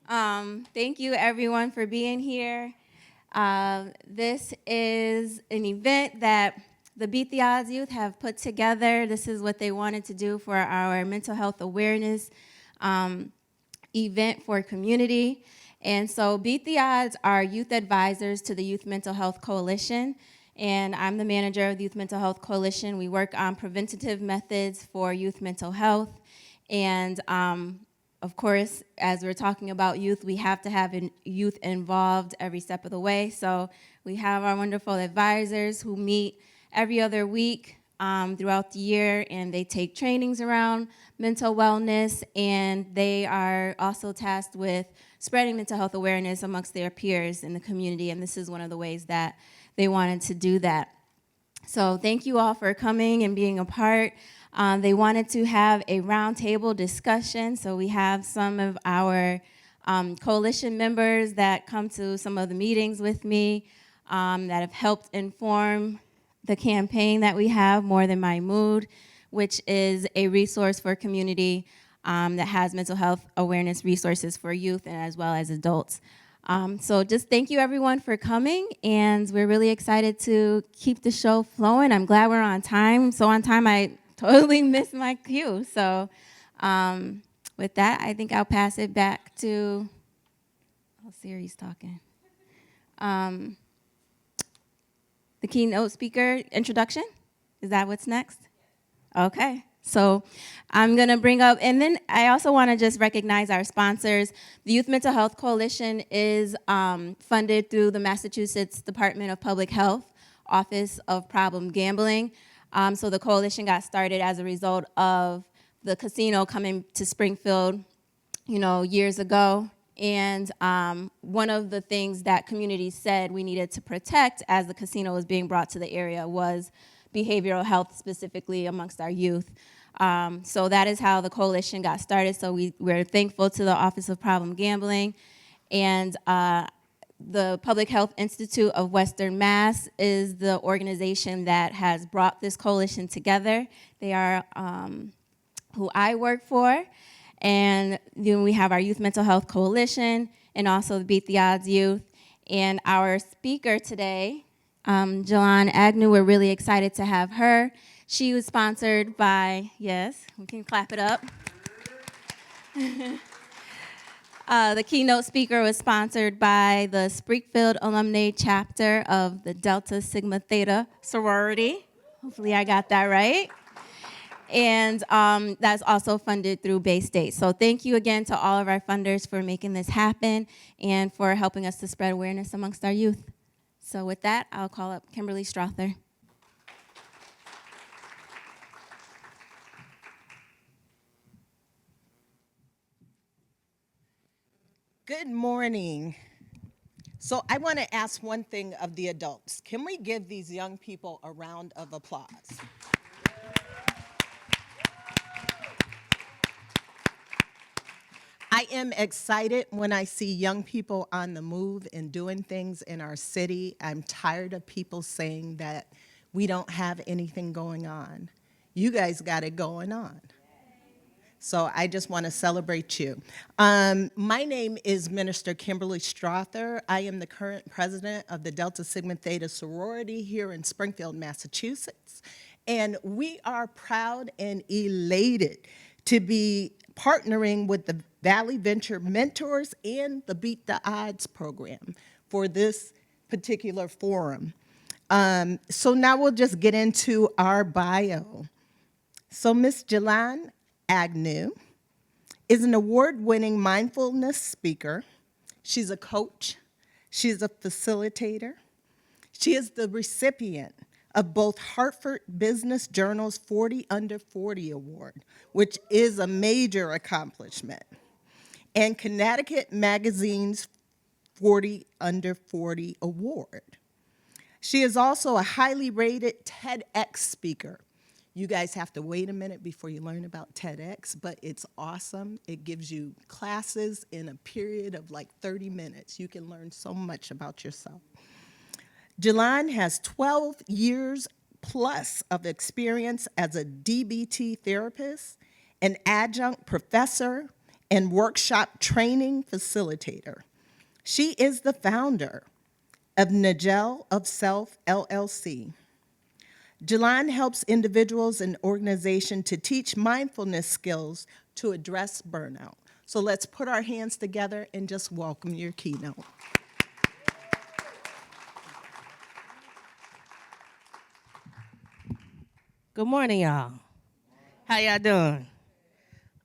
Thank you, everyone, for being here. This is an event that the Beat the Odds youth have put together. This is what they wanted to do for our mental health awareness event for community. And so Beat the Odds are youth advisors to the Youth Mental Health Coalition. And I'm the manager of the Youth Mental Health Coalition. We work on preventative methods for youth mental health. And of course, as we're talking about youth, we have to have youth involved every step of the way. So we have our wonderful advisors who meet every other week throughout the year, and they take trainings around mental wellness, and they are also tasked with spreading mental health awareness amongst their peers in the community, and this is one of the ways that they wanted to do that. So thank you all for coming and being a part. They wanted to have a roundtable discussion, so we have some of our coalition members that come to some of the meetings with me that have helped inform the campaign that we have, More Than My Mood, which is a resource for community that has mental health awareness resources for youth and as well as adults. So just thank you everyone for coming, and we're really excited to keep the show flowing. I'm glad we're on time. So on time, I totally missed my cue. So with that, I think I'll pass it back to, oh, Siri's talking. The keynote speaker introduction, is that what's next? Okay, so I'm gonna bring up, and then I also wanna just recognize our sponsors. The Youth Mental Health Coalition is funded through the Massachusetts Department of Public Health, Office of Problem Gambling. So the coalition got started as a result of the casino coming to Springfield, years ago. And one of the things that communities said we needed to protect as the casino was being brought to the area was behavioral health, specifically amongst our youth. So that is how the coalition got started. So we're thankful to the Office of Problem Gambling. And the Public Health Institute of Western Mass is the organization that has brought this coalition together. They are who I work for. And then we have our Youth Mental Health Coalition and also the Beat the Odds Youth. And our speaker today, Jelan Agnew, we're really excited to have her. She was sponsored by, yes, we can clap it up. The keynote speaker was sponsored by the Springfield alumni chapter of the Delta Sigma Theta sorority. Hopefully I got that right. And that's also funded through Bay State. So thank you again to all of our funders for making this happen and for helping us to spread awareness amongst our youth. So with that, I'll call up Kimberly Strother. Good morning. So I want to ask one thing of the adults. Can we give these young people a round of applause? I am excited when I see young people on the move and doing things in our city. I'm tired of people saying that we don't have anything going on. You guys got it going on. So I just want to celebrate you. My name is Minister Kimberly Strother. I am the current president of the Delta Sigma Theta sorority here in Springfield, Massachusetts. And we are proud and elated to be partnering with the Valley Venture Mentors and the Beat the Odds program for this particular forum. So now we'll just get into our bio. So Ms. Jelan Agnew is an award-winning mindfulness speaker. She's a coach. She's a facilitator. She is the recipient of both Hartford Business Journal's 40 Under 40 Award, which is a major accomplishment, and Connecticut Magazine's 40 Under 40 Award. She is also a highly rated TEDx speaker. You guys have to wait a minute before you learn about TEDx, but it's awesome. It gives you classes in a period of like 30 minutes. You can learn so much about yourself. Jelan has 12 years plus of experience as a DBT therapist, an adjunct professor, and workshop training facilitator. She is the founder of Nagel of Self LLC. Jelan helps individuals and organizations to teach mindfulness skills to address burnout. So let's put our hands together and just welcome your keynote. Good morning, y'all. How y'all doing?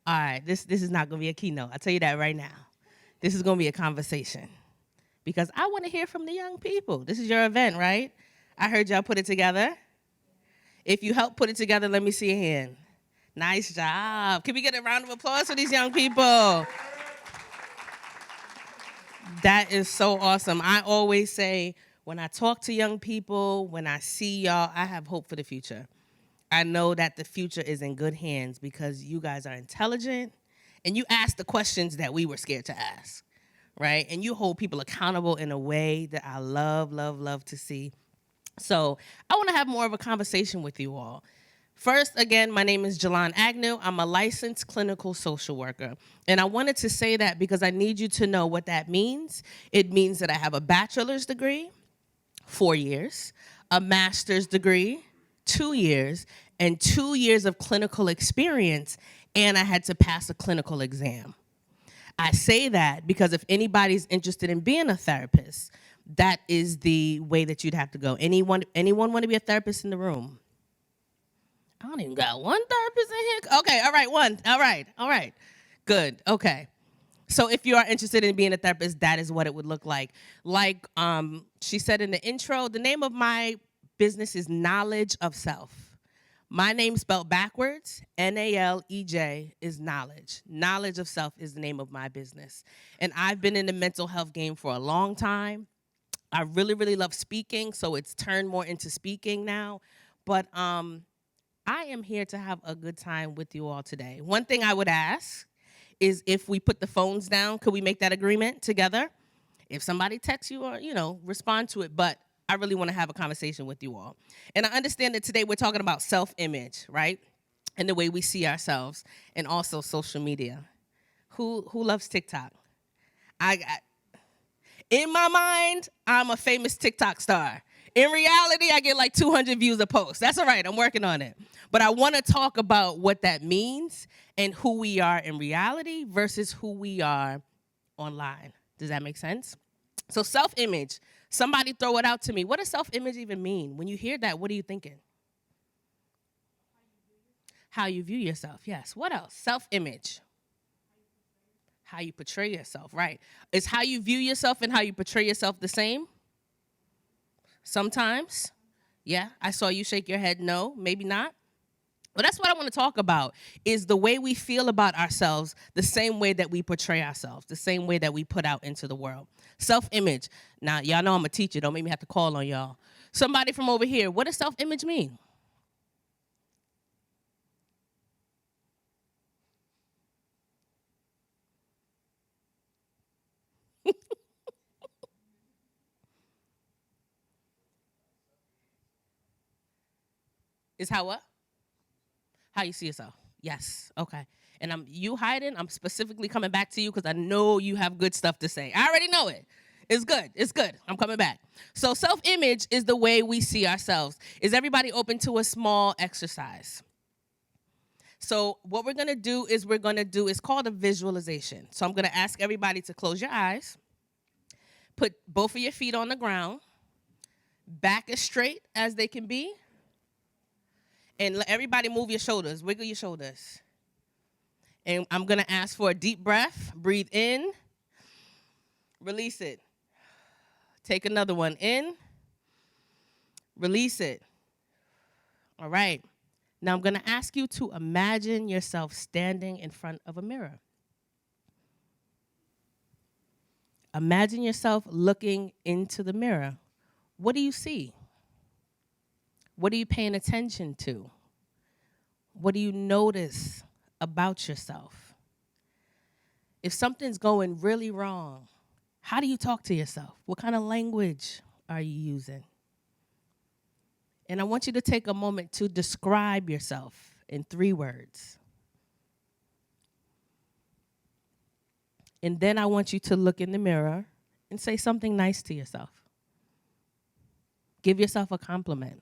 All right, this is not gonna be a keynote. I'll tell you that right now. This is gonna be a conversation because I want to hear from the young people. This is your event, right? I heard y'all put it together. If you helped put it together, let me see a hand. Nice job. Can we get a round of applause for these young people? That is so awesome. I always say when I talk to young people, when I see y'all, I have hope for the future. I know that the future is in good hands because you guys are intelligent and you ask the questions that we were scared to ask, right? And you hold people accountable in a way that I love, love, love to see. So I want to have more of a conversation with you all. First, again, my name is Jelan Agnew. I'm a licensed clinical social worker. And I wanted to say that because I need you to know what that means. It means that I have a bachelor's degree, 4 years, a master's degree, 2 years, and 2 years of clinical experience, and I had to pass a clinical exam. I say that because if anybody's interested in being a therapist, that is the way that you'd have to go. Anyone want to be a therapist in the room? I don't even got one therapist in here. Okay, all right, one. All right. Good, okay. So if you are interested in being a therapist, that is what it would look like. Like she said in the intro, the name of my business is Knowledge of Self. My name spelled backwards, N-A-L-E-J, is knowledge. Knowledge of Self is the name of my business. And I've been in the mental health game for a long time. I really, really love speaking, so it's turned more into speaking now. But I am here to have a good time with you all today. One thing I would ask is if we put the phones down, could we make that agreement together? If somebody texts you or, respond to it, but I really want to have a conversation with you all. And I understand that today we're talking about self-image, right? And the way we see ourselves, and also social media. Who loves TikTok? In my mind, I'm a famous TikTok star. In reality, I get like 200 views a post. That's all right, I'm working on it. But I want to talk about what that means and who we are in reality versus who we are online. Does that make sense? So self-image, somebody throw it out to me. What does self-image even mean? When you hear that, what are you thinking? How you view yourself, yes. What else? Self-image. How you portray yourself, right. Is how you view yourself and how you portray yourself the same? Sometimes. Yeah, I saw you shake your head no, maybe not. But that's what I want to talk about, is the way we feel about ourselves, the same way that we portray ourselves, the same way that we put out into the world. Self-image. Now, y'all know I'm a teacher. Don't make me have to call on y'all. Somebody from over here, what does self-image mean? Is how what? How you see yourself. Yes, okay. And you hiding, I'm specifically coming back to you because I know you have good stuff to say. I already know it. It's good. I'm coming back. So self-image is the way we see ourselves. Is everybody open to a small exercise? So what we're gonna do is it's called a visualization. So I'm gonna ask everybody to close your eyes, put both of your feet on the ground, back as straight as they can be, and let everybody move your shoulders, wiggle your shoulders. And I'm gonna ask for a deep breath. Breathe in, release it. Take another one in, release it. All right. Now I'm gonna ask you to imagine yourself standing in front of a mirror. Imagine yourself looking into the mirror. What do you see? What are you paying attention to? What do you notice about yourself? If something's going really wrong, how do you talk to yourself? What kind of language are you using? And I want you to take a moment to describe yourself in 3 words. And then I want you to look in the mirror and say something nice to yourself. Give yourself a compliment.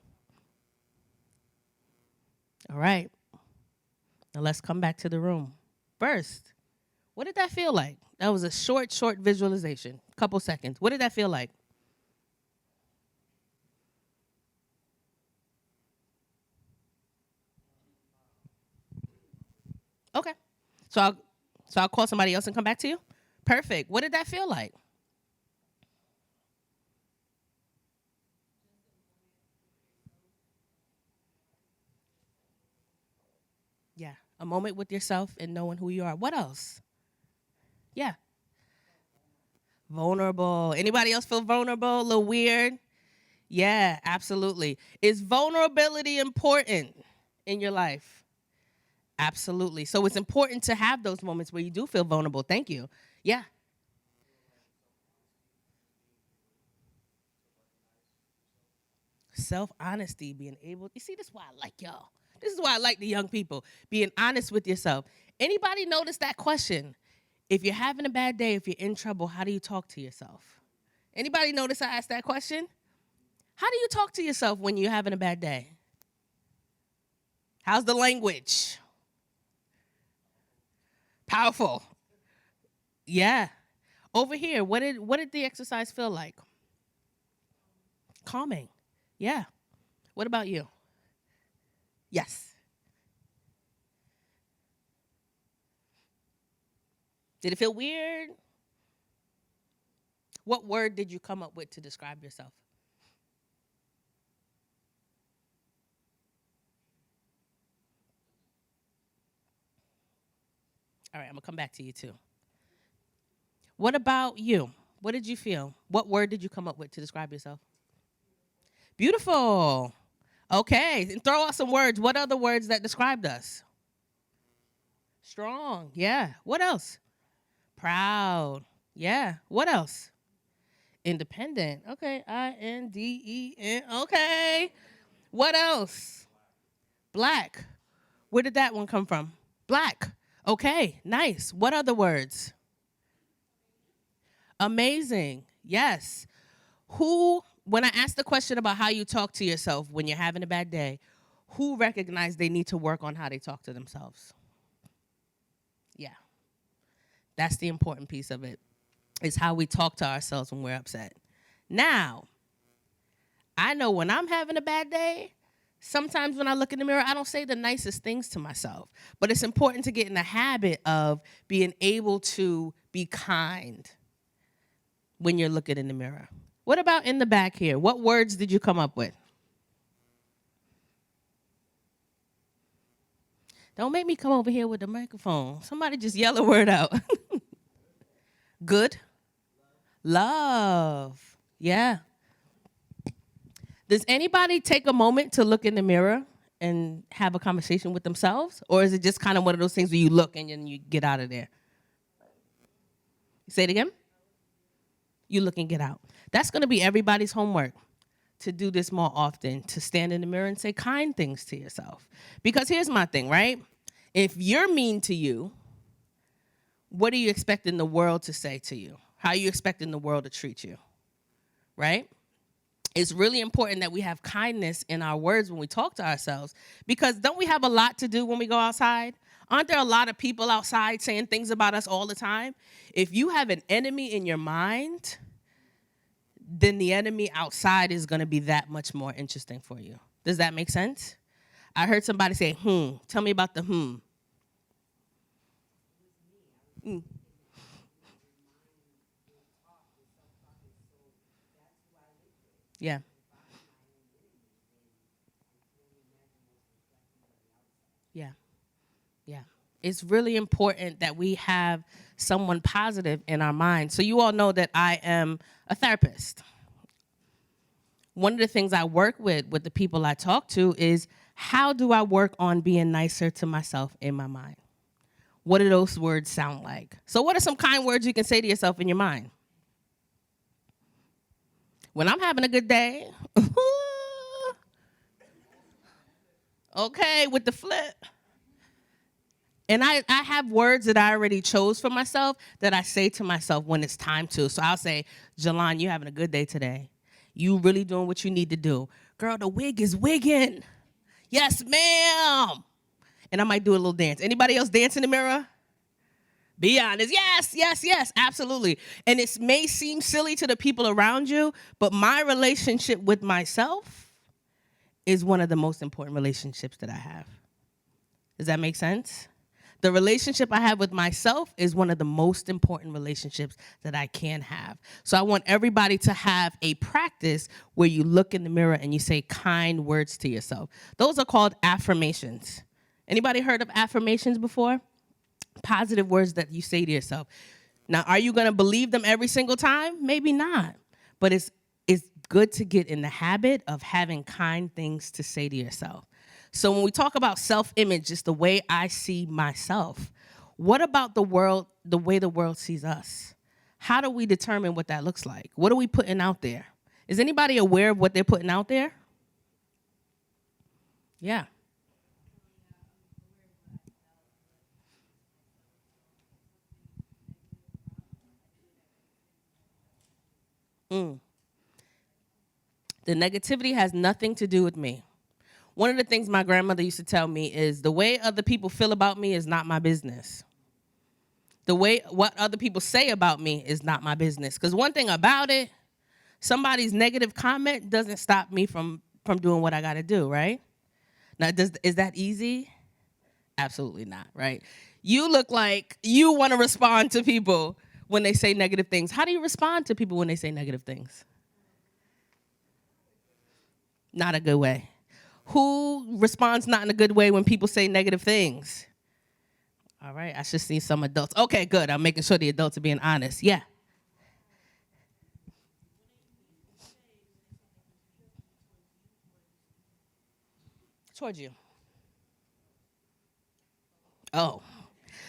All right. Now let's come back to the room. First, what did that feel like? That was a short visualization, couple seconds. What did that feel like? Okay. So I'll call somebody else and come back to you? Perfect. What did that feel like? Yeah. A moment with yourself and knowing who you are. What else? Yeah. Vulnerable. Anybody else feel vulnerable? A little weird? Yeah, absolutely. Is vulnerability important in your life? Absolutely. So it's important to have those moments where you do feel vulnerable. Thank you. Yeah. Self-honesty, being able, you see, this is why I like y'all. This is why I like the young people. Being honest with yourself. Anybody notice that question? If you're having a bad day, if you're in trouble, how do you talk to yourself? Anybody notice I asked that question? How do you talk to yourself when you're having a bad day? How's the language? Powerful. Yeah. Over here, what did the exercise feel like? Calming. Yeah. What about you? Yes. Did it feel weird? What word did you come up with to describe yourself? All right, I'm going to come back to you too. What about you? What did you feel? What word did you come up with to describe yourself? Beautiful. Okay, and throw out some words. What other words that described us? Strong. Yeah. What else? Proud. Yeah. What else? Independent. Okay. INDEN. Okay. What else? Black. Where did that one come from? Black. Okay. Nice. What other words? Amazing. Yes. Who, when I asked the question about how you talk to yourself when you're having a bad day, who recognized they need to work on how they talk to themselves? Yeah. That's the important piece of it, is how we talk to ourselves when we're upset. Now, I know when I'm having a bad day, sometimes when I look in the mirror, I don't say the nicest things to myself. But it's important to get in the habit of being able to be kind when you're looking in the mirror. What about in the back here? What words did you come up with? Don't make me come over here with the microphone. Somebody just yell a word out. Good. Love. Yeah. Does anybody take a moment to look in the mirror and have a conversation with themselves? Or is it just kind of one of those things where you look and then you get out of there? Say it again. You look and get out. That's going to be everybody's homework, to do this more often, to stand in the mirror and say kind things to yourself. Because here's my thing, right? If you're mean to you, what are you expecting the world to say to you? How are you expecting the world to treat you? Right? It's really important that we have kindness in our words when we talk to ourselves, because don't we have a lot to do when we go outside? Aren't there a lot of people outside saying things about us all the time? If you have an enemy in your mind, then the enemy outside is going to be that much more interesting for you. Does that make sense? I heard somebody say, Tell me about the Mm. Yeah. Yeah. Yeah. It's really important that we have someone positive in our mind. So you all know that I am a therapist. One of the things I work with the people I talk to, is how do I work on being nicer to myself in my mind? What do those words sound like? So what are some kind words you can say to yourself in your mind? When I'm having a good day, okay, with the flip. And I have words that I already chose for myself that I say to myself when it's time to. So I'll say, Jelan, you having a good day today. You really doing what you need to do. Girl, the wig is wigging. Yes, ma'am. And I might do a little dance. Anybody else dance in the mirror? Be honest. Yes, yes, yes, absolutely. And it may seem silly to the people around you, but my relationship with myself is one of the most important relationships that I have. Does that make sense? The relationship I have with myself is one of the most important relationships that I can have. So I want everybody to have a practice where you look in the mirror and you say kind words to yourself. Those are called affirmations. Anybody heard of affirmations before? Positive words that you say to yourself. Now, are you going to believe them every single time? Maybe not. But it's good to get in the habit of having kind things to say to yourself. So when we talk about self-image, it's the way I see myself. What about the world, the way the world sees us? How do we determine what that looks like? What are we putting out there? Is anybody aware of what they're putting out there? Yeah. The negativity has nothing to do with me. One of the things my grandmother used to tell me is the way other people feel about me is not my business. The way what other people say about me is not my business. Because one thing about it, somebody's negative comment doesn't stop me from doing what I got to do, right? Now, is that easy? Absolutely not, right? You look like you want to respond to people when they say negative things. How do you respond to people when they say negative things? Not a good way. Who responds not in a good way when people say negative things? All right, I should see some adults. Okay, good. I'm making sure the adults are being honest. Yeah. Towards you. Oh.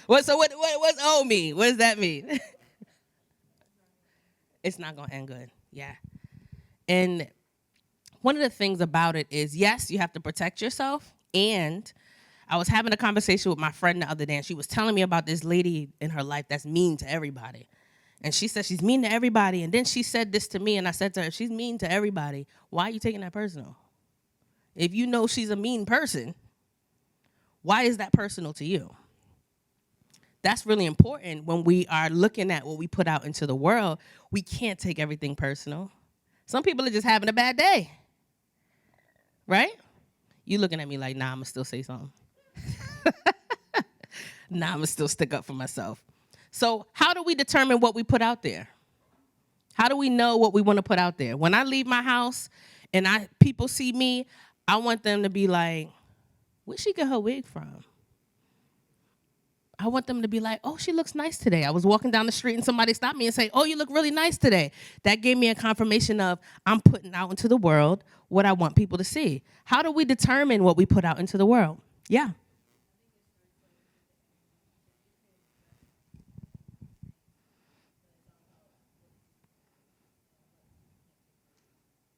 What oh mean? What does that mean? It's not going to end good. Yeah. And one of the things about it is, yes, you have to protect yourself. And I was having a conversation with my friend the other day, and she was telling me about this lady in her life that's mean to everybody. And she said she's mean to everybody. And then she said this to me, and I said to her, if she's mean to everybody, why are you taking that personal? If you know she's a mean person, why is that personal to you? That's really important when we are looking at what we put out into the world. We can't take everything personal. Some people are just having a bad day. Right? You looking at me like, nah, I'm going to still say something. Nah, I'm going to still stick up for myself. So how do we determine what we put out there? How do we know what we want to put out there? When I leave my house and people see me, I want them to be like, where'd she get her wig from? I want them to be like, oh, she looks nice today. I was walking down the street and somebody stopped me and say, oh, you look really nice today. That gave me a confirmation of I'm putting out into the world what I want people to see. How do we determine what we put out into the world? Yeah.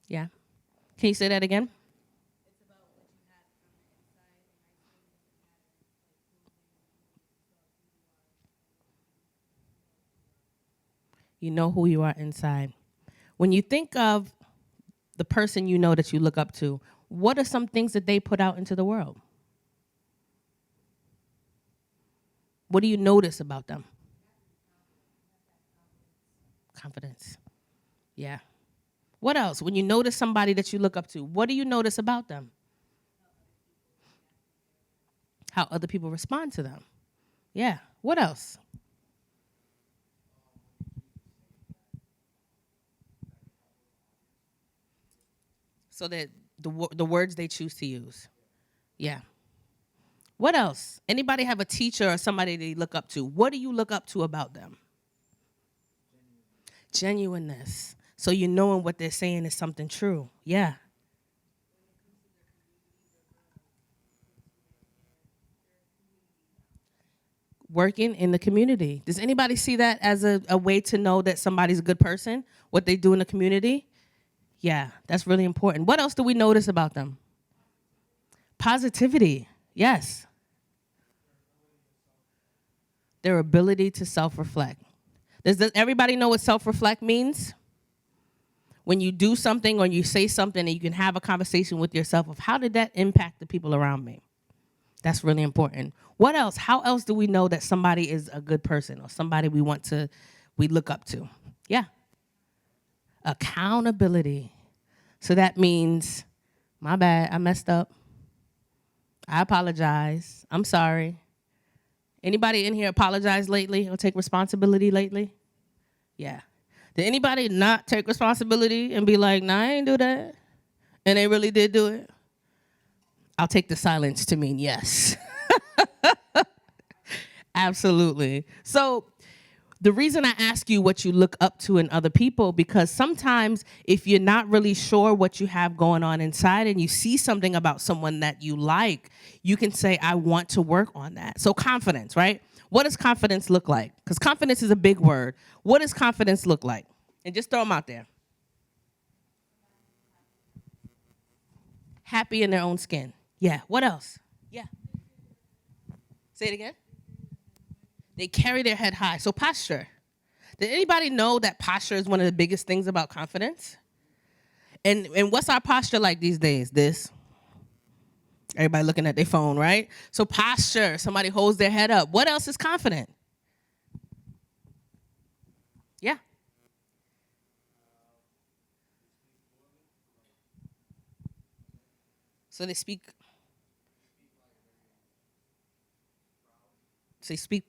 Yeah. Can you say that again? You know who you are inside. When you think of the person you know that you look up to, what are some things that they put out into the world? What do you notice about them? Confidence. Yeah. What else? When you notice somebody that you look up to, what do you notice about them? How other people respond to them. Yeah. What else? So that the words they choose to use. Yeah. What else? Anybody have a teacher or somebody they look up to? What do you look up to about them? Genuineness. So you knowing what they're saying is something true. Yeah. Working in the community. Does anybody see that as a way to know that somebody's a good person? What they do in the community? Yeah, that's really important. What else do we notice about them? Positivity. Yes. their ability to self-reflect. Does everybody know what self-reflect means? When you do something or you say something and you can have a conversation with yourself of how did that impact the people around me? That's really important. What else? How else do we know that somebody is a good person or somebody we look up to? Yeah. Accountability. So that means, my bad, I messed up. I apologize. I'm sorry. Anybody in here apologize lately or take responsibility lately? Yeah. Did anybody not take responsibility and be like, nah, I ain't do that? And they really did do it? I'll take the silence to mean yes. Absolutely. So the reason I ask you what you look up to in other people, because sometimes if you're not really sure what you have going on inside and you see something about someone that you like, you can say, I want to work on that. So confidence, right? What does confidence look like? Because confidence is a big word. What does confidence look like? And just throw them out there. Happy in their own skin. Yeah. What else? Yeah. Say it again. They carry their head high. So posture. Did anybody know that posture is one of the biggest things about confidence? And what's our posture like these days? This. Everybody looking at their phone, right? So posture, somebody holds their head up. What else is confident? Yeah. So they speak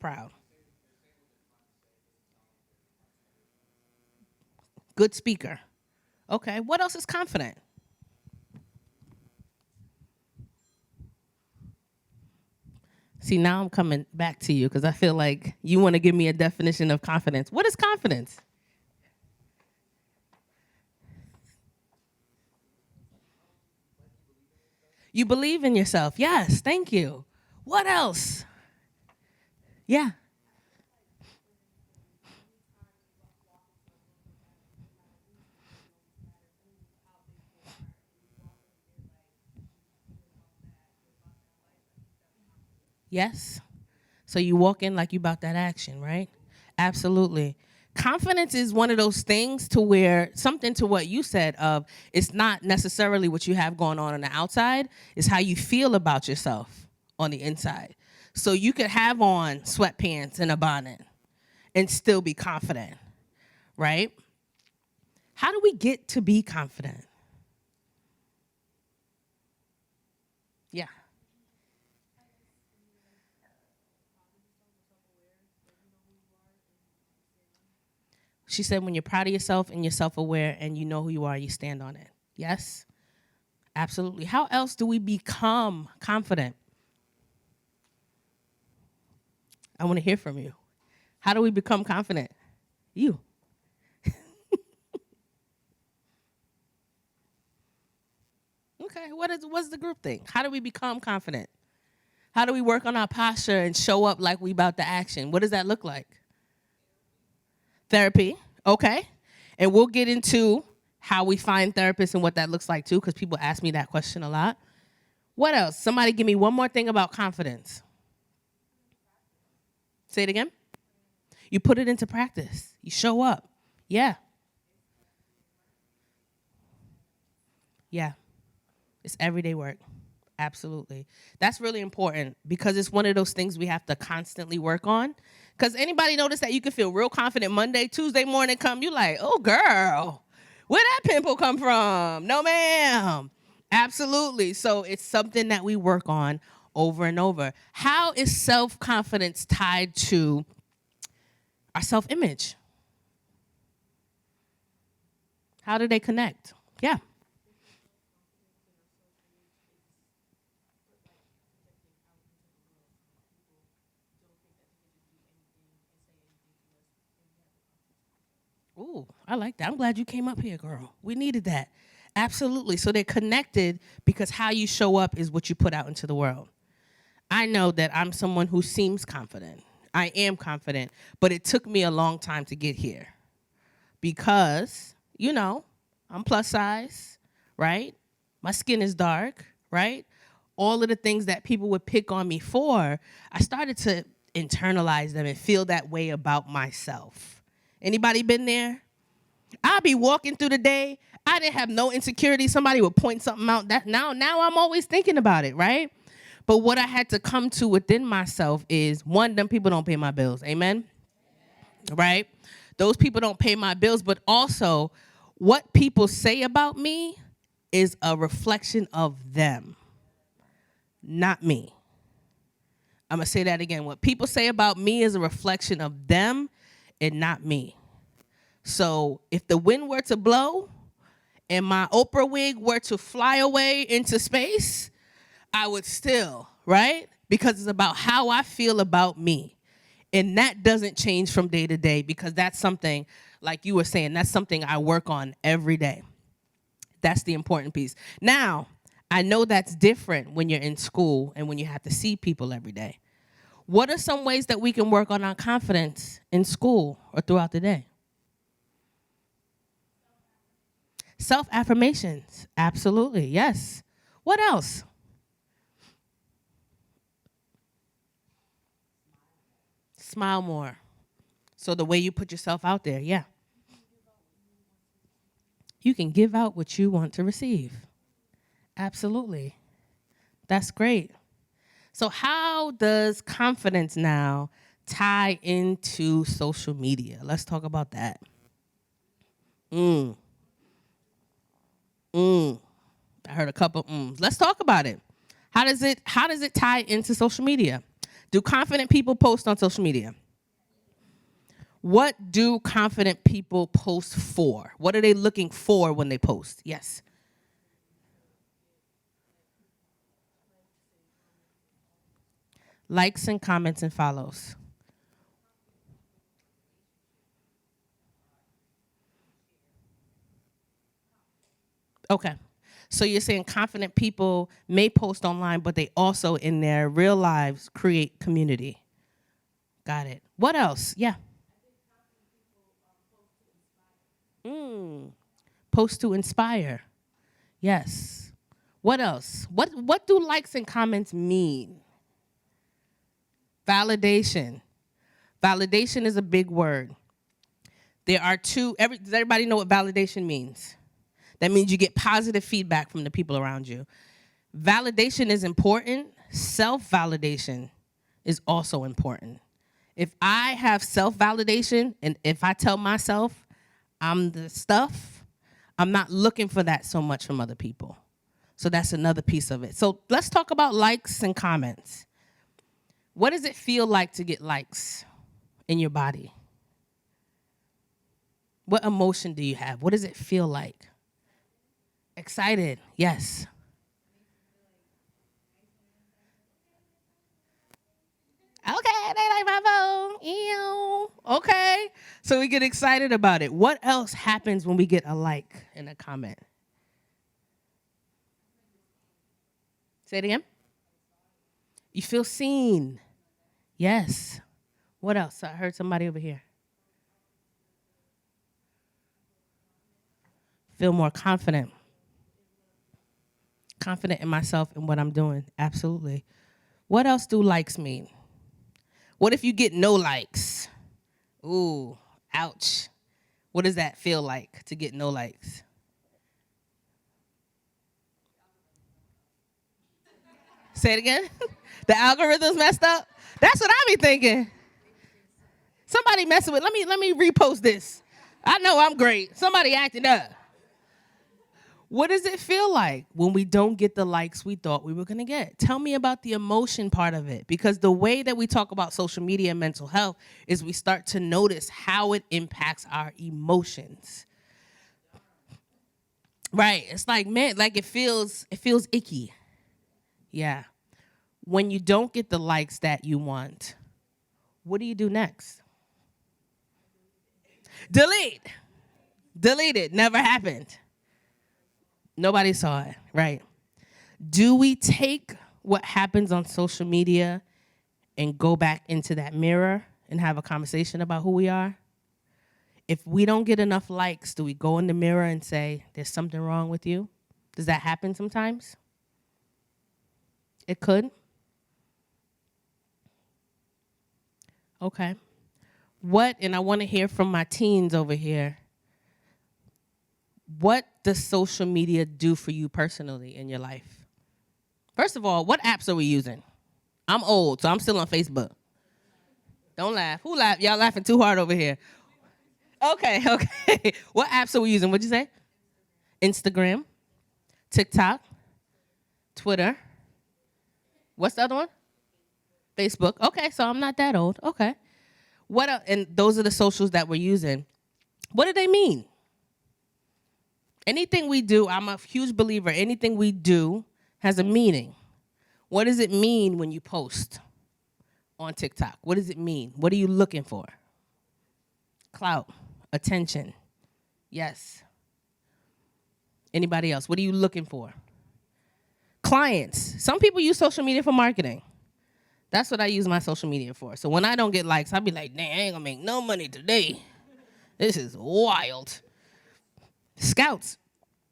proud. Good speaker. Okay, what else is confident? See, now I'm coming back to you because I feel like you want to give me a definition of confidence. What is confidence? You believe in yourself. Yes, thank you. What else? Yeah. Yes. So you walk in like you about that action, right? Absolutely. Confidence is one of those things to where something to what you said of it's not necessarily what you have going on the outside, it's how you feel about yourself on the inside. So you could have on sweatpants and a bonnet and still be confident, right? How do we get to be confident? Yeah. She said when you're proud of yourself and you're self-aware and you know who you are, you stand on it. Yes? Absolutely. How else do we become confident? I want to hear from you. How do we become confident? You. Okay, what's the group thing? How do we become confident? How do we work on our posture and show up like we about the action? What does that look like? Therapy, okay. And we'll get into how we find therapists and what that looks like too, because people ask me that question a lot. What else? Somebody give me one more thing about confidence. Say it again. You put it into practice. You show up. Yeah. Yeah. It's everyday work. Absolutely. That's really important because it's one of those things we have to constantly work on. Because anybody notice that you can feel real confident Monday, Tuesday morning come, you like, oh, girl, where that pimple come from? No, ma'am. Absolutely. So it's something that we work on over and over. How is self-confidence tied to our self-image? How do they connect? Yeah. Ooh, I like that. I'm glad you came up here, girl. We needed that. Absolutely. So they're connected because how you show up is what you put out into the world. I know that I'm someone who seems confident. I am confident, but it took me a long time to get here because, I'm plus size, right? My skin is dark, right? All of the things that people would pick on me for, I started to internalize them and feel that way about myself. Anybody been there? I'll be walking through the day. I didn't have no insecurity. Somebody would point something out. That now I'm always thinking about it, right? But what I had to come to within myself is, one, them people don't pay my bills. Amen? Right? Those people don't pay my bills, but also what people say about me is a reflection of them, not me. I'm going to say that again. What people say about me is a reflection of them and not me. So if the wind were to blow and my Oprah wig were to fly away into space, I would still, right? Because it's about how I feel about me. And that doesn't change from day to day, because that's something, like you were saying, that's something I work on every day. That's the important piece. Now, I know that's different when you're in school and when you have to see people every day. What are some ways that we can work on our confidence in school or throughout the day? Self-affirmations, absolutely, yes. What else? Smile more. So the way you put yourself out there, yeah. You can give out what you want to receive. Absolutely. That's great. So how does confidence now tie into social media? Let's talk about that. I heard a couple ums. Let's talk about it. How does it tie into social media? Do confident people post on social media? What do confident people post for? What are they looking for when they post? Yes. Likes and comments and follows. Okay. So you're saying confident people may post online, but they also in their real lives create community. Got it. What else? Yeah. Post to inspire. Yes. What else? What do likes and comments mean? Validation. Validation is a big word. There are does everybody know what validation means? That means you get positive feedback from the people around you. Validation is important. Self-validation is also important. If I have self-validation and if I tell myself I'm the stuff, I'm not looking for that so much from other people. So that's another piece of it. So let's talk about likes and comments. What does it feel like to get likes in your body? What emotion do you have? What does it feel like? Excited, yes. Okay, they like my phone. Ew. Okay, so we get excited about it. What else happens when we get a like and a comment? Say it again. You feel seen. Yes. What else? I heard somebody over here. Feel more confident. Confident in myself and what I'm doing. Absolutely. What else do likes mean? What if you get no likes? Ooh, ouch. What does that feel like to get no likes? Say it again. The algorithm's messed up? That's what I be thinking. Somebody messing with, let me repost this. I know I'm great. Somebody acting up. What does it feel like when we don't get the likes we thought we were going to get? Tell me about the emotion part of it, because the way that we talk about social media and mental health is we start to notice how it impacts our emotions. Right. It's like, man, like it feels icky. Yeah. When you don't get the likes that you want, what do you do next? Delete. Delete it. Never happened. Nobody saw it, right? Do we take what happens on social media and go back into that mirror and have a conversation about who we are? If we don't get enough likes, do we go in the mirror and say, there's something wrong with you? Does that happen sometimes? It could. Okay. What, and I want to hear from my teens over here, what does social media do for you personally in your life? First of all, what apps are we using? I'm old, so I'm still on Facebook. Don't laugh. Who laugh? Y'all laughing too hard over here. Okay, okay. What apps are we using? What'd you say? Instagram, TikTok, Twitter. What's the other one? Facebook. Okay, so I'm not that old. Okay. And those are the socials that we're using. What do they mean? Anything we do, I'm a huge believer, anything we do has a meaning. What does it mean when you post on TikTok? What does it mean? What are you looking for? Clout, attention. Yes. Anybody else? What are you looking for? Clients. Some people use social media for marketing. That's what I use my social media for. So when I don't get likes, I'll be like, dang, I ain't gonna make no money today. This is wild. Scouts,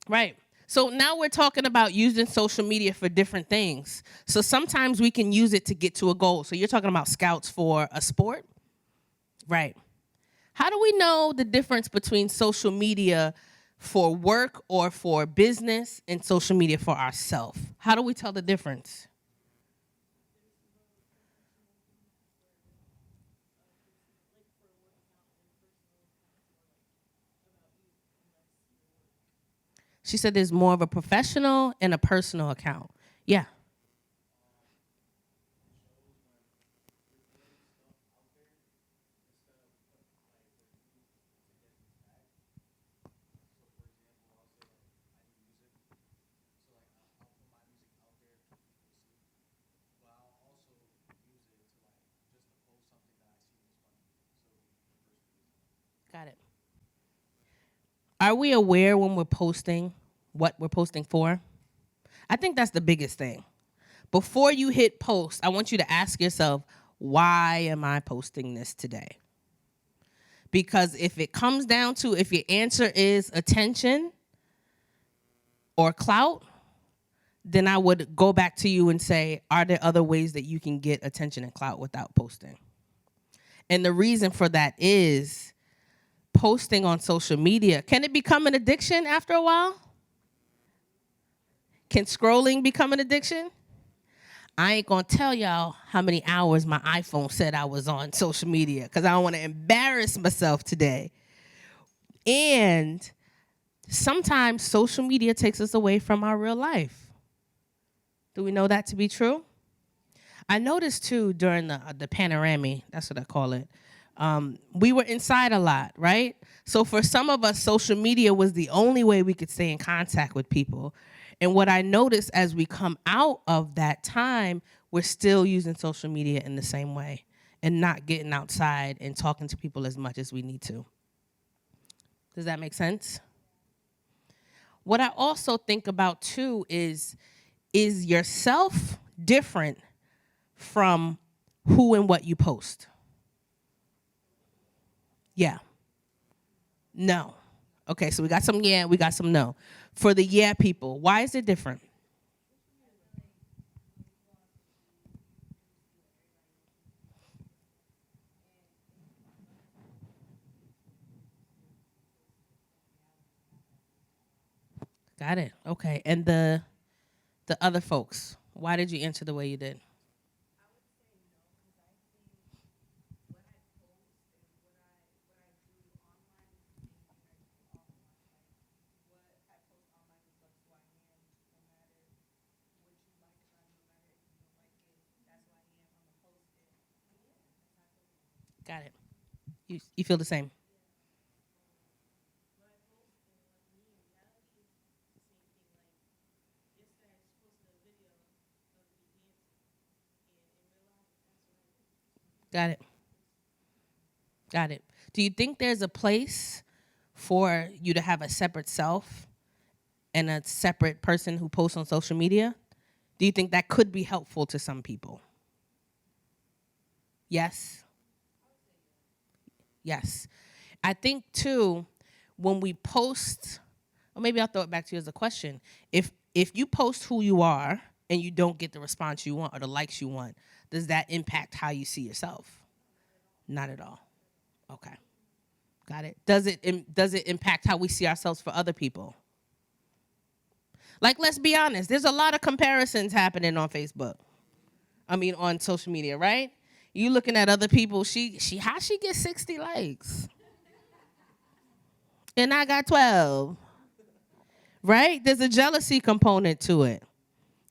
right. So now we're talking about using social media for different things. So sometimes we can use it to get to a goal. So you're talking about scouts for a sport? Right. How do we know the difference between social media for work or for business and social media for ourselves? How do we tell the difference? She said there's more of a professional and a personal account. Yeah. Got it. Are we aware when we're posting what we're posting for? I think that's the biggest thing. Before you hit post, I want you to ask yourself, why am I posting this today? Because if it comes down to, if your answer is attention or clout, then I would go back to you and say, are there other ways that you can get attention and clout without posting? And the reason for that is posting on social media. Can it become an addiction after a while? Can scrolling become an addiction? I ain't gonna tell y'all how many hours my iPhone said I was on social media because I don't want to embarrass myself today. And sometimes social media takes us away from our real life. Do we know that to be true? I noticed too during the panorama, that's what I call it, we were inside a lot, right? So for some of us, social media was the only way we could stay in contact with people. And what I noticed as we come out of that time, we're still using social media in the same way and not getting outside and talking to people as much as we need to. Does that make sense? What I also think about too is yourself different from who and what you post? Yeah. No. Okay, so we got some yeah, we got some no. For the yeah people, why is it different? Got it. Okay. And the other folks, why did you answer the way you did? Got it. You feel the same? Got it. Got it. Do you think there's a place for you to have a separate self and a separate person who posts on social media? Do you think that could be helpful to some people? Yes? Yes. I think, too, when we post, or maybe I'll throw it back to you as a question. If you post who you are and you don't get the response you want or the likes you want, does that impact how you see yourself? Not at all. Okay. Got it. Does it impact how we see ourselves for other people? Like, let's be honest. There's a lot of comparisons happening on Facebook. I mean, on social media, right? You looking at other people. How she get 60 likes, and I got 12. Right? There's a jealousy component to it.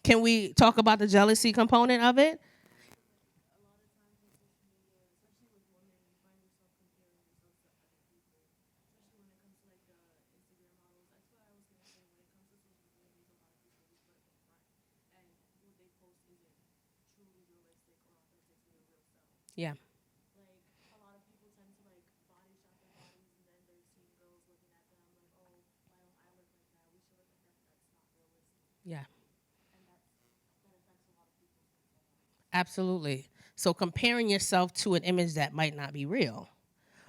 Can we talk about the jealousy component of it? Yeah. Yeah. Absolutely. So comparing yourself to an image that might not be real,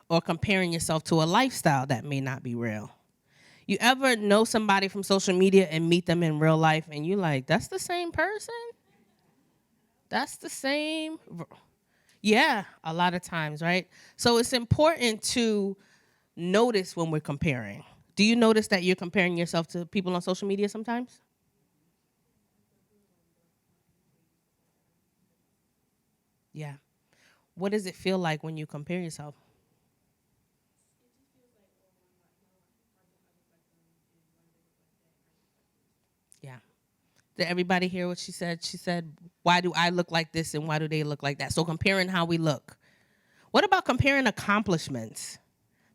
or comparing yourself to a lifestyle that may not be real. You ever know somebody from social media and meet them in real life and you like, that's the same person? That's the same? Yeah, a lot of times, right? So it's important to notice when we're comparing. Do you notice that you're comparing yourself to people on social media sometimes? Yeah. What does it feel like when you compare yourself? Yeah. Did everybody hear what she said? She said, why do I look like this and why do they look like that? So comparing how we look. What about comparing accomplishments?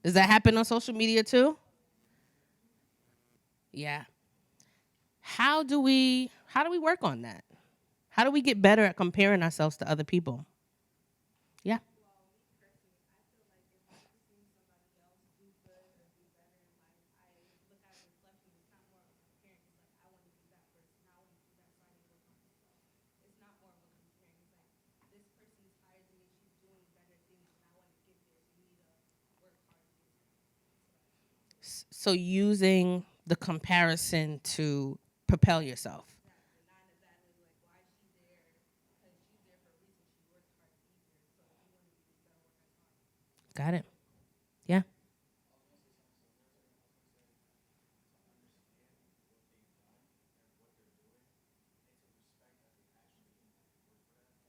Does that happen on social media too? Yeah. How do we work on that? How do we get better at comparing ourselves to other people? Yeah. So using the comparison to propel yourself. Got it. Yeah.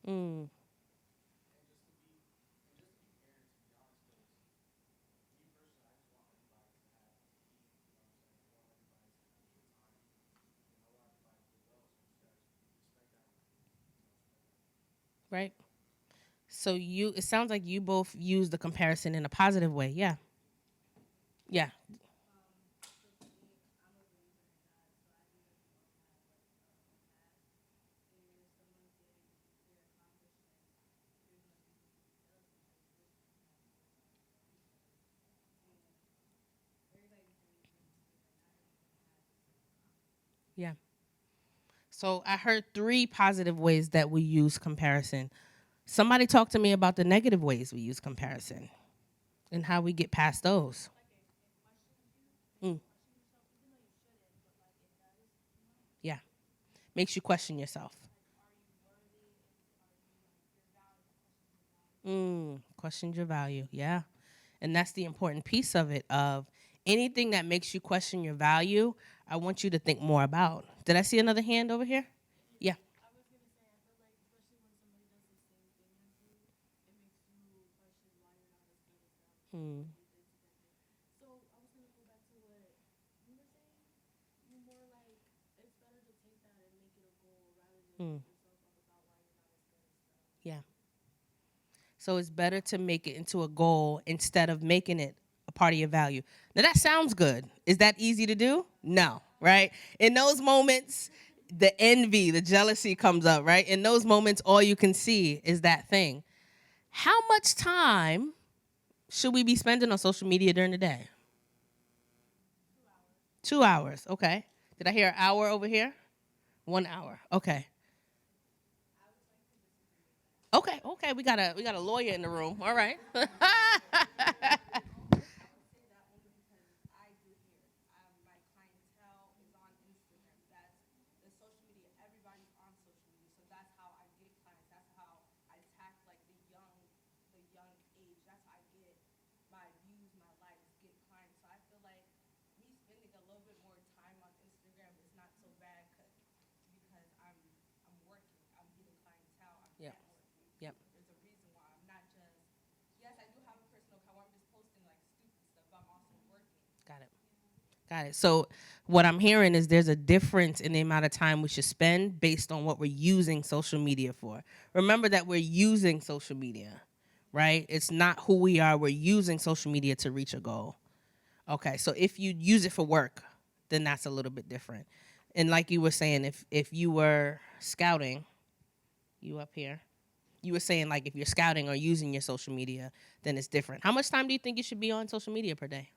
Mm. Right. So it sounds like you both use the comparison in a positive way. Yeah. Yeah. Yeah. So I heard 3 positive ways that we use comparison. Somebody talk to me about the negative ways we use comparison and how we get past those. Mm. Yeah. Makes you question yourself. Questions your value. Yeah. And that's the important piece of it of anything that makes you question your value, I want you to think more about. Did I see another hand over here? Yeah. Mm. Mm. Yeah. So it's better to make it into a goal instead of making it a part of your value. Now that sounds good. Is that easy to do? No, right? In those moments, the envy, the jealousy comes up, right? In those moments, all you can see is that thing. How much time should we be spending on social media during the day? 2 hours. Okay. Did I hear an hour over here? 1 hour. Okay. Okay. Okay. We got a lawyer in the room. All right. Got it. Got it. So what I'm hearing is there's a difference in the amount of time we should spend based on what we're using social media for. Remember that we're using social media, right? It's not who we are. We're using social media to reach a goal. Okay, so if you use it for work, then that's a little bit different. And like you were saying, if you were scouting, you up here, you were saying like if you're scouting or using your social media, then it's different. How much time do you think you should be on social media per day?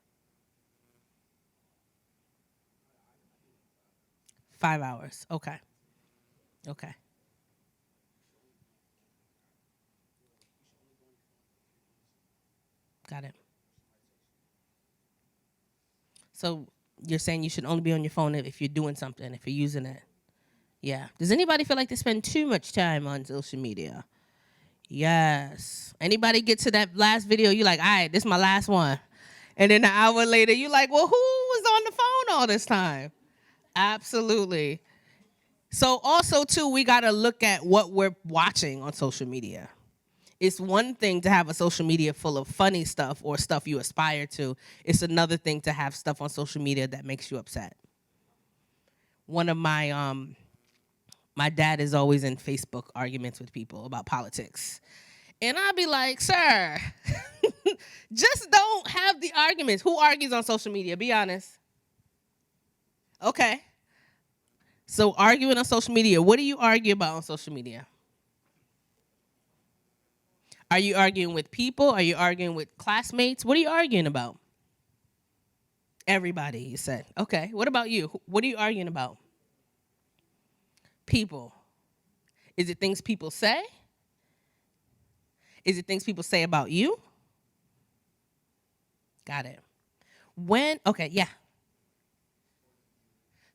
5 hours. Okay. Okay. Got it. So you're saying you should only be on your phone if you're doing something, if you're using it. Yeah. Does anybody feel like they spend too much time on social media? Yes. Anybody get to that last video, you like, all right, this is my last one. And then an hour later, you like, well, who was on the phone all this time? Absolutely. So also, too, we got to look at what we're watching on social media. It's one thing to have a social media full of funny stuff or stuff you aspire to. It's another thing to have stuff on social media that makes you upset. One of my dad is always in Facebook arguments with people about politics. And I'd be like, sir, just don't have the arguments. Who argues on social media? Be honest. Okay. So arguing on social media, what do you argue about on social media? Are you arguing with people? Are you arguing with classmates? What are you arguing about? Everybody, you said. Okay. What about you? What are you arguing about? People. Is it things people say? Is it things people say about you? Got it. Okay, yeah.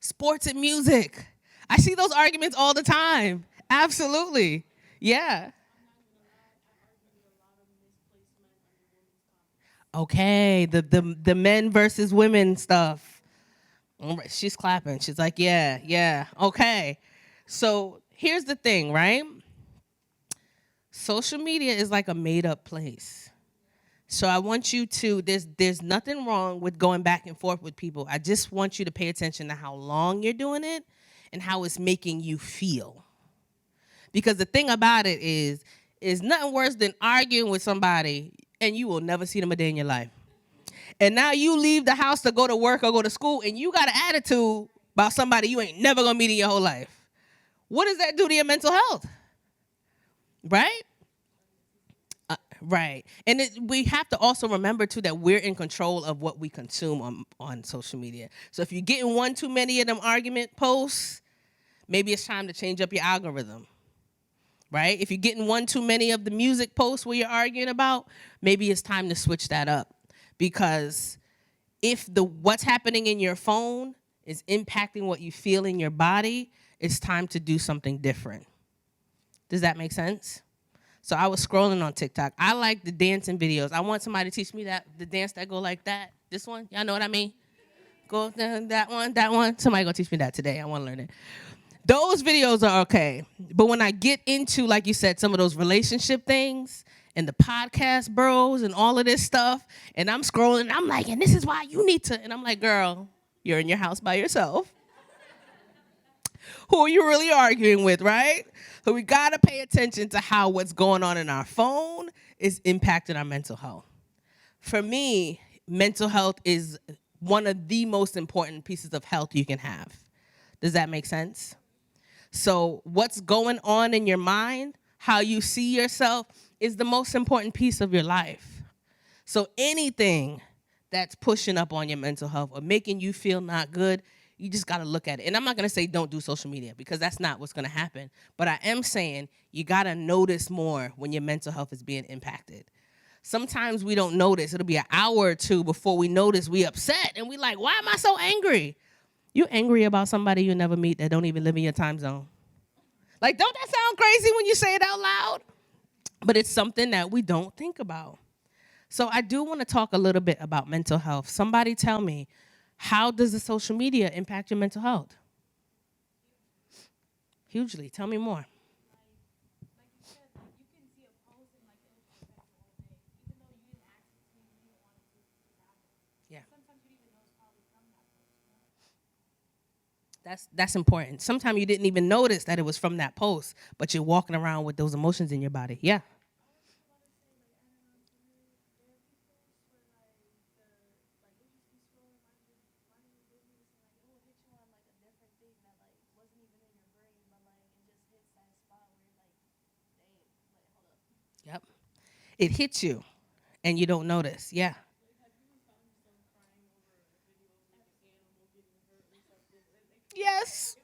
Sports and music. I see those arguments all the time. Absolutely. Yeah. Okay, the men versus women stuff. All right, she's clapping. She's like, yeah, yeah. Okay. So here's the thing, right? Social media is like a made up place. So I want you to, there's nothing wrong with going back and forth with people. I just want you to pay attention to how long you're doing it and how it's making you feel. Because the thing about it is nothing worse than arguing with somebody and you will never see them a day in your life. And now you leave the house to go to work or go to school and you got an attitude about somebody you ain't never gonna meet in your whole life. What does that do to your mental health? Right? Right. And we have to also remember, too, that we're in control of what we consume on social media. So if you're getting one too many of them argument posts, maybe it's time to change up your algorithm. Right? If you're getting one too many of the music posts where you're arguing about, maybe it's time to switch that up. Because if what's happening in your phone is impacting what you feel in your body, it's time to do something different. Does that make sense? So I was scrolling on TikTok. I like the dancing videos. I want somebody to teach me the dance that go like that. This one, y'all know what I mean? Go that one. Somebody gonna teach me that today. I want to learn it. Those videos are okay. But when I get into, like you said, some of those relationship things and the podcast bros and all of this stuff, and I'm scrolling, and I'm like, and this is why you need to, and I'm like, girl, you're in your house by yourself. Who are you really arguing with, right? So we got to pay attention to how what's going on in our phone is impacting our mental health. For me, mental health is one of the most important pieces of health you can have. Does that make sense? So what's going on in your mind, how you see yourself, is the most important piece of your life. So anything that's pushing up on your mental health or making you feel not good, you just got to look at it. And I'm not going to say don't do social media because that's not what's going to happen. But I am saying you got to notice more when your mental health is being impacted. Sometimes we don't notice. It'll be an hour or two before we notice we upset. And we like, why am I so angry? You angry about somebody you never meet that don't even live in your time zone. Like, don't that sound crazy when you say it out loud? But it's something that we don't think about. So I do want to talk a little bit about mental health. Somebody tell me, how does the social media impact your mental health? Hugely. Tell me more. Yeah. That's important. Sometimes you didn't even notice that it was from that post, but you're walking around with those emotions in your body. Yeah. Yep. It hits you and you don't notice. Yeah. Yes.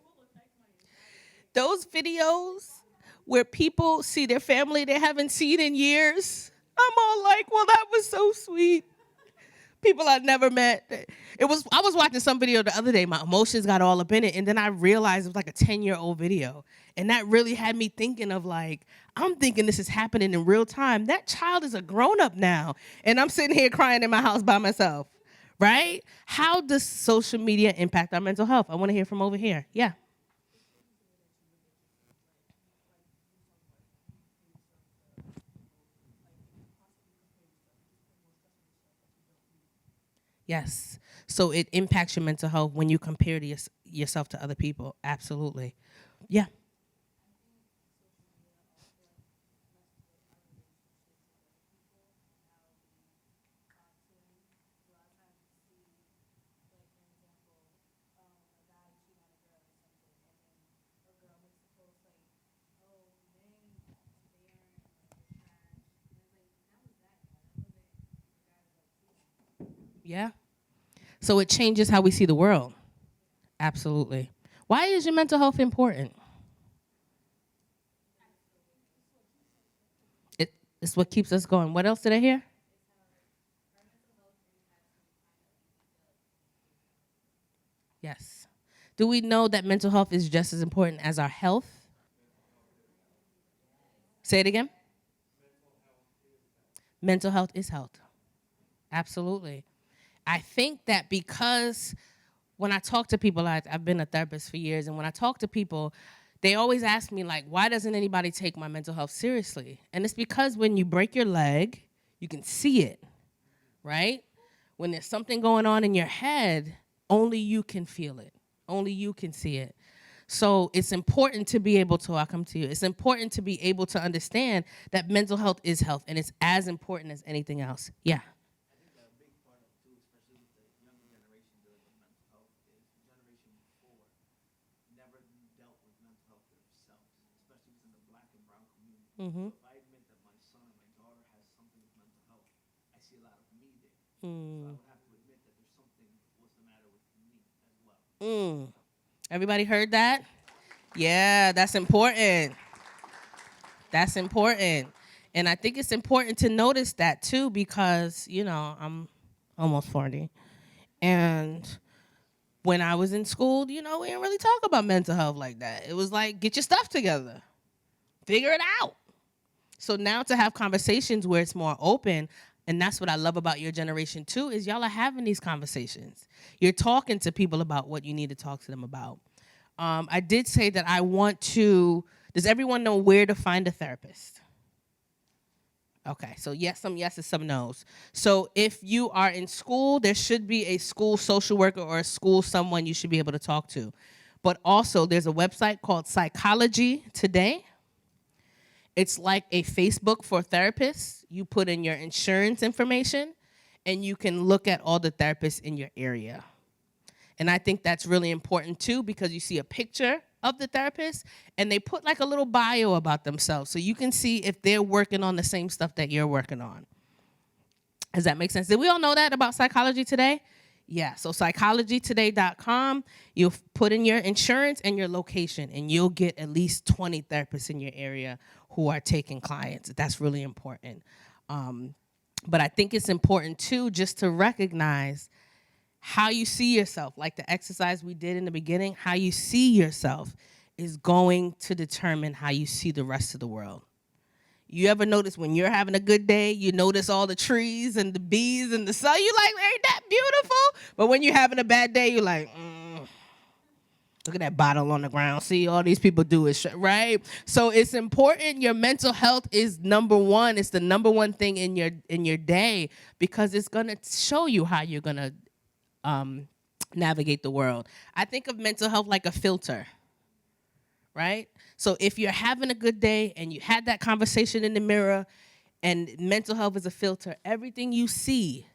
Those videos where people see their family they haven't seen in years. I'm all like, well, that was so sweet. People I never met. I was watching some video the other day, my emotions got all up in it, and then I realized it was like a 10-year-old video. And that really had me thinking of like, I'm thinking this is happening in real time. That child is a grown-up now. And I'm sitting here crying in my house by myself. Right? How does social media impact our mental health? I want to hear from over here. Yeah. Yes. So it impacts your mental health when you compare yourself to other people. Absolutely. Yeah. Yeah. So it changes how we see the world. Absolutely. Why is your mental health important? It's what keeps us going. What else did I hear? Yes. Do we know that mental health is just as important as our health? Say it again. Mental health is health. Absolutely. I think that because when I talk to people, I've been a therapist for years, and when I talk to people, they always ask me, like, why doesn't anybody take my mental health seriously? And it's because when you break your leg, you can see it, right? When there's something going on in your head, only you can feel it. Only you can see it. So it's important to be able to, I'll come to you, it's important to be able to understand that mental health is health, and it's as important as anything else. Yeah. Mm-hmm. So if I admit that my son and my daughter has something with mental health, I see a lot of me there. So I would have to admit that there's something what's the matter with me as well. Everybody heard that? Yeah, that's important. That's important. And I think it's important to notice that too because, I'm almost 40. And when I was in school, we didn't really talk about mental health like that. It was like, get your stuff together. Figure it out. So now to have conversations where it's more open, and that's what I love about your generation too, is y'all are having these conversations. You're talking to people about what you need to talk to them about. I did say that I want to, does everyone know where to find a therapist? Okay, so yes, some yeses, some nos. So if you are in school, there should be a school social worker or a school someone you should be able to talk to. But also there's a website called Psychology Today. It's like a Facebook for therapists. You put in your insurance information, and you can look at all the therapists in your area. And I think that's really important, too, because you see a picture of the therapist, and they put like a little bio about themselves, so you can see if they're working on the same stuff that you're working on. Does that make sense? Did we all know that about Psychology Today? Yeah, so psychologytoday.com, you'll put in your insurance and your location, and you'll get at least 20 therapists in your area who are taking clients. That's really important. But I think it's important, too, just to recognize how you see yourself. Like the exercise we did in the beginning, how you see yourself is going to determine how you see the rest of the world. You ever notice when you're having a good day, you notice all the trees and the bees and the sun, you like, ain't that beautiful? But when you're having a bad day, you're like, look at that bottle on the ground. See, all these people do is right? So it's important. Your mental health is number one. It's the number one thing in your day because it's going to show you how you're going to navigate the world. I think of mental health like a filter, right? So if you're having a good day and you had that conversation in the mirror, and mental health is a filter, everything you see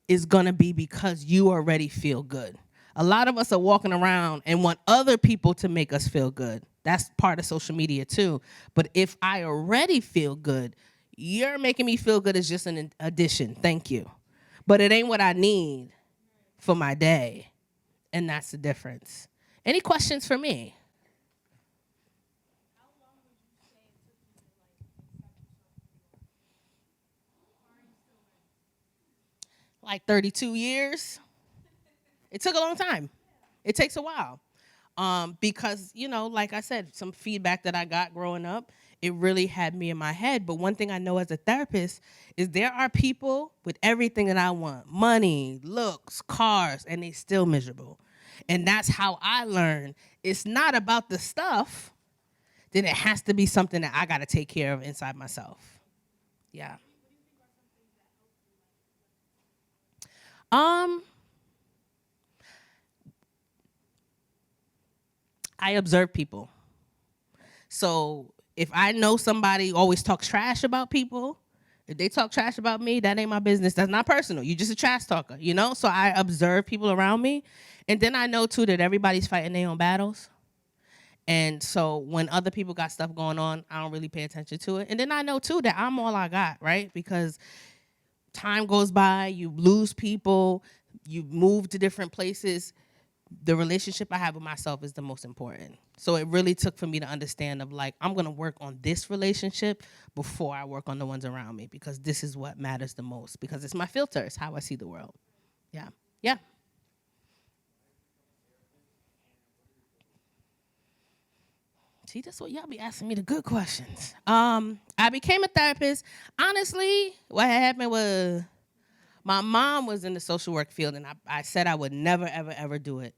is gonna be because you already feel good. A lot of us are walking around and want other people to make us feel good. That's part of social media too. But if I already feel good, you're making me feel good is just an addition. Thank you. But it ain't what I need for my day. And that's the difference. Any questions for me? Like 32 years. It took a long time. It takes a while. Because, you know, like I said, some feedback that I got growing up, it really had me in my head. But one thing I know as a therapist is there are people with everything that I want, money, looks, cars, and they still miserable. And that's how I learned it's not about the stuff, then it has to be something that I got to take care of inside myself. Yeah. I observe people. So if I know somebody always talks trash about people, if they talk trash about me, that ain't my business. That's not personal. You're just a trash talker, you know? So I observe people around me. And then I know, too, that everybody's fighting their own battles. And so when other people got stuff going on, I don't really pay attention to it. And then I know, too, that I'm all I got, right? Because time goes by, you lose people, you move to different places. The relationship I have with myself is the most important. So it really took for me to understand of like, I'm going to work on this relationship before I work on the ones around me, because this is what matters the most, because it's my filter. It's how I see the world. Yeah. Yeah. See, that's what y'all be asking me the good questions. I became a therapist. Honestly, what had happened was my mom was in the social work field, and I said I would never, ever, ever do it.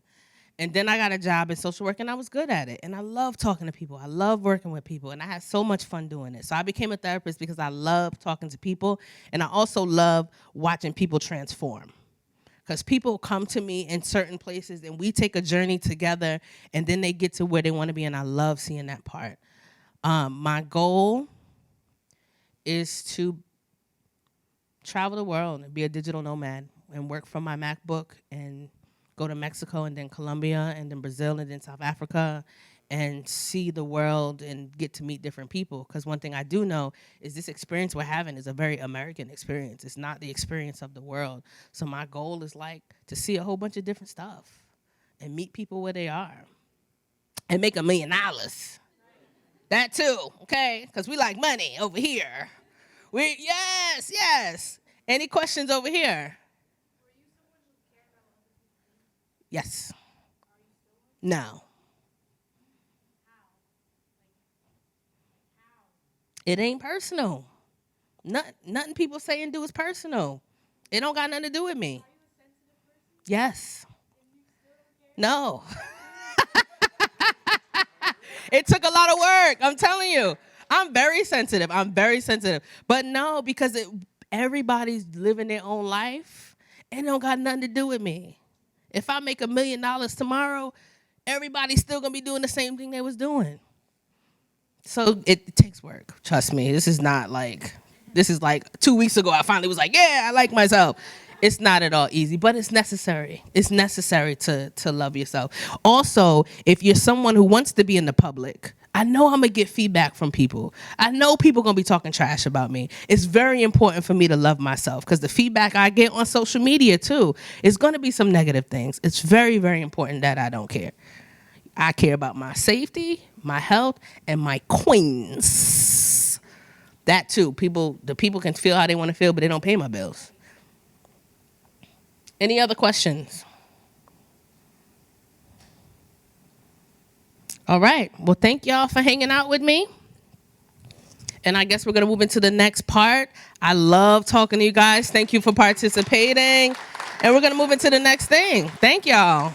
And then I got a job in social work, and I was good at it. And I love talking to people. I love working with people, and I had so much fun doing it. So I became a therapist because I love talking to people, and I also love watching people transform. Because people come to me in certain places, and we take a journey together, and then they get to where they want to be, and I love seeing that part. My goal is to travel the world and be a digital nomad and work from my MacBook and go to Mexico and then Colombia and then Brazil and then South Africa and see the world and get to meet different people. Because one thing I do know is this experience we're having is a very American experience. It's not the experience of the world. So my goal is like to see a whole bunch of different stuff and meet people where they are and make $1 million. That too, okay? Because we like money over here. Yes. Any questions over here? Yes. No. It ain't personal. Nothing people say and do is personal. It don't got nothing to do with me. Yes. No. It took a lot of work. I'm telling you. I'm very sensitive. But no, because everybody's living their own life. It don't got nothing to do with me. If I make $1 million tomorrow, everybody's still going to be doing the same thing they was doing. So it takes work. Trust me. This is like 2 weeks ago, I finally was like, yeah, I like myself. It's not at all easy, but it's necessary. It's necessary to love yourself. Also, if you're someone who wants to be in the public, I know I'm going to get feedback from people. I know people are going to be talking trash about me. It's very important for me to love myself because the feedback I get on social media, too, is going to be some negative things. It's very, very important that I don't care. I care about my safety, my health, and my coins. That, too. The people can feel how they want to feel, but they don't pay my bills. Any other questions? All right. Well, thank y'all for hanging out with me. And I guess we're going to move into the next part. I love talking to you guys. Thank you for participating. And we're going to move into the next thing. Thank y'all.